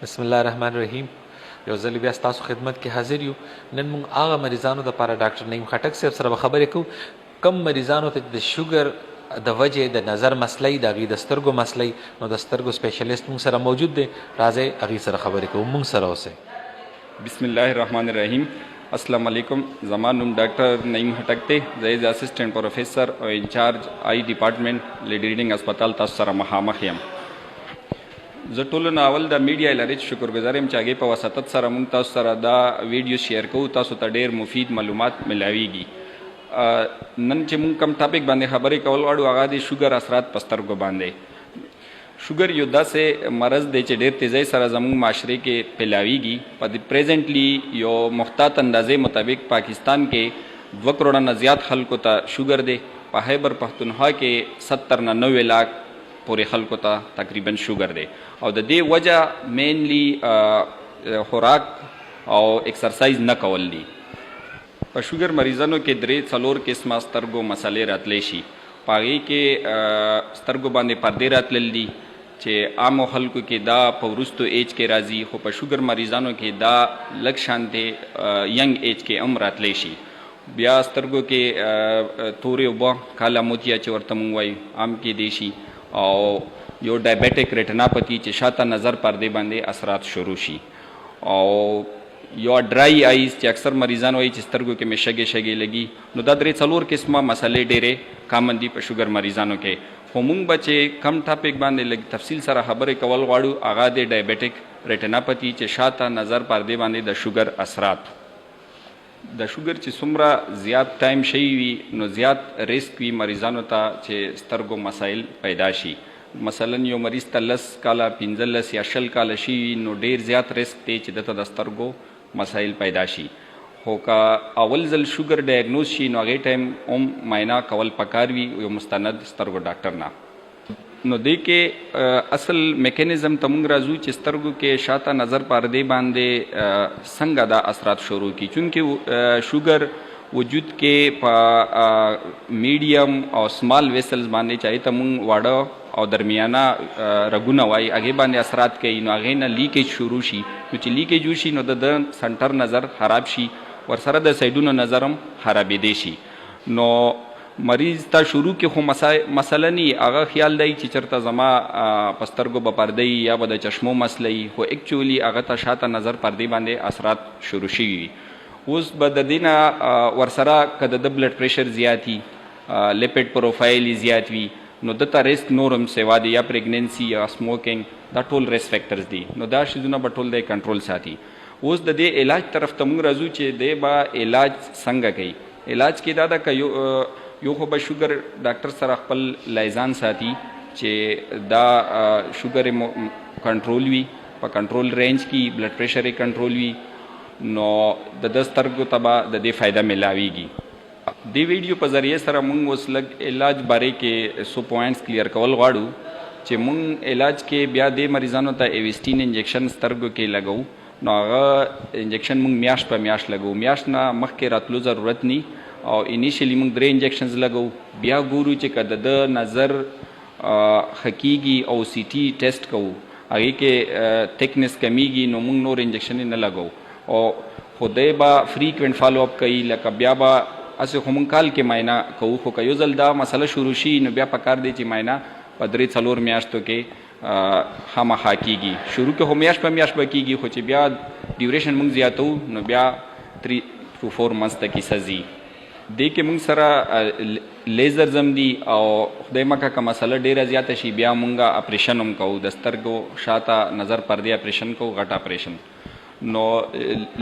بسم الله الرحمن الرحیم. یو ځل بیا ستاسو خدمت کې حاضر یو. نن موږ هغه مریضانو دپاره ډاکټر نعیم خټک صاحب سره به خبرې کوو کم مریضانو ته د شوګر د وجې د نظر مسئله د هغې د سترګو مسئله نو د سترګو سپیشلیست موږ سره موجود دی. راځئ هغې سره خبرې کوو. موږ سره اوسئ. بسم الله الرحمن الرحیم. السلام علیکم. زما نوم ډاکټر نعیم خټک دی. زه ایز اسسټنټ پروفیسر او انچارج آی ډپارټمنټ لیډ ریډینګ هسپتال تاسو سره مخامخ یم. زه ټولو نه اول د میډیا لرې شکرګزار یم چې هغې په وساطت سره موږ تاسو سره دا ویډیو شیر کوو. تاسو ته ډېر مفید معلومات ملاویږي. نن چې موږ کم ټاپک باندې خبرې کول غواړو هغه د شوګر اثرات په سترګو باندې. شوګر یو داسې مرض دی چې ډېر تیزۍ سره زموږ معاشرې کې پیلاویږي. په د پریزنټلی یو محتاط اندازې مطابق پاکستان کې 2 کروڑه نه زیات خلکو ته شوګر دی. په خیبر پښتونخوا کې 70 نه 90 لاک پورې خلکو ته تقریبا شوګر دی او د دې وجه مینلی خوراک او ایکسرسایز نه کول دي. په شوګر مریضانو کې 3-4 قسمه سترګو مسلې راتلی شي. په هغې کې سترګو باندې پردې راتلل دي چې عامو خلکو کې دا په وروستو ایج کې راځي، خو په شوګر مریضانو کې دا لږ شانتې ینګ ایج کې هم راتلی شي. بیا سترګو کې تورې اوبه کاله موتیا چې ورته موږ وایو عام کې دی شي او یو ډایبیټک ریټناپتي چې شاته نظر پردې باندې اثرات شروع شي او یو ډرای آیز چې اکثر مریضان وایي چې سترګو کې مې شګې شګې لګي. نو دا 3-4 قسمه مسلې ډېرې کامن دي په شوګر مریضانو کې. خو موږ به چې کم ټاپک باندې لږ تفصیل سره خبرې کول غواړو هغه د ډایبیټک ریټناپتي چې شاته نظر پردې باندې د شوګر اثرات. د شوګر چې څومره زیات ټایم شوی وي نو زیات ریسک وي مریضانو ته چې سترګو مسایل پیدا شي. مثلا یو مریض ته 10 کاله 15 یا 20 کاله شي نو ډیر زیات ریسک دی چې دته د سترګو مسایل پیدا شي. خو که اول ځل شوګر ډایګنوز شي نو هغې ټایم هم معاینه کول پکار وي یو مستند سترګو ډاکټر نه. نو دې کې اصل میکانیزم ته موږ راځو چې سترګو کې شاته نظر پردې باندې څنګه دا اثرات شروع کی. چونکې شوګر وجود کې په میډیم او سمال ویسلز باندې چاہیے ته موږ واړه او درمیانه رګونه وایي هغې باندې اثرات کوي. نو هغې نه لیکیج شروع شي. نو چې لیکیج وشي نو د سنټر نظر خراب شي، ورسره د سایډونو نظر هم خرابېدی شي. نو مریض ته شروع کې خو مسله نی هغه خیال دی چې چېرته زما په سترګو به پردې یا به د چشمو مسله وي، خو اکچولي هغه ته شاته نظر پردې باندې اثرات شروع شوي وي. اوس به د دې نه ورسره که د بلډ پریشر زیات وي، لیپډ پروفایل یې زیات وي نو دته ریسک نور هم سوا دی، یا پریګننسي یا سموکنګ دا ټول ریسک فیکټرز دي. نو دا شیزونه به ټول دی کنټرول ساتي. اوس د دې علاج طرف ته موږ راځو چې دی به علاج څنګه کوي. علاج کې دا ده که یو خو به شوګر ډاکټر سره خپل لایزان ساتي چې دا شوګر کنټرول وي، په کنټرول رینج کې بلډ پریشر یې کنټرول وي نو د ده سترګو ته به د دې فایده ملاویږي. دې ویډیو په ذریعه سره موږ اوس لږ علاج باره کې 100 پوینټس کلیر کول غواړو چې موږ علاج کې بیا دې مریضانو ته ایویسټین انجیکشن سترګو کې لګو. نو هغه انجیکشن موږ میاشت په میاشت لګو. میاشت نه مخکې راتلو ضرورت نی او انیشلی موږ 3 انجیکشنز لګو. بیا ګورو چې که د نظر ښه کیږي او سی ټي ټیسټ کوو هغې کې تھکنس کمیږي نو موږ نور انجیکشن نه لګو. او خدای به فریکوینټ فالو اپ کوي. لکه بیا به هسې خو موږ کال کې معاینه کوو، خو که یو ځل دا مسله شروع شي نو بیا پکار دی چې معاینه په 3-4 میاشتو کې خامخا کیږي. شروع کې خو میاشت په میاشت به کیږي، خو چې بیا ډیوریشن موږ زیاتو نو بیا 3-4 منث ته کیسه ځي. دې کې موږ سره لیزر زم دي او خدای مکه که مسله ډېره زیاته شي بیا موږ اپریشن هم کوو. د سترګو شاته نظر پردې اپریشن کوو، غټ اپریشن. نو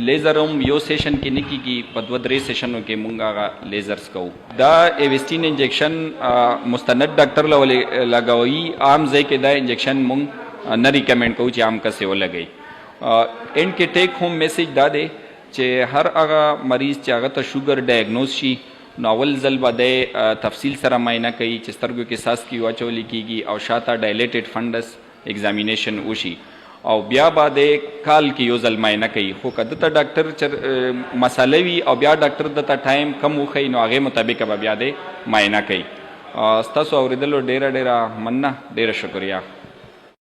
لیزر هم یو سیشن کې نه کېږي، په 2-3 سیشنو کې موږ هغه لیزرز کوو. دا ایویسټین انجیکشن مستند ډاکټر له لګوي. عام ځای کې دا انجیکشن موږ نه ریکمنډ کوو چې عام کسې ولګوي. اینډ کې ټیک ہوم میسیج دا دی چې هر هغه مریض چې هغه ته شوګر ډایګنوز شي نو اول ځل به دی تفصیل سره معاینه کوي چې سترګو کې څاڅکي واچولی کېږي او شاته ډایلیټډ فنډس ایگزامینیشن وشي او بیا به د کال کې یو ځل معاینه کوي. خو که دته ډاکټر مسله وي او بیا ډاکټر دته ټایم کم وښیي نو هغې مطابق به بیا د معاینه کوي. ستاسو اورېدلو ډېره مننه، ډېره شکریه.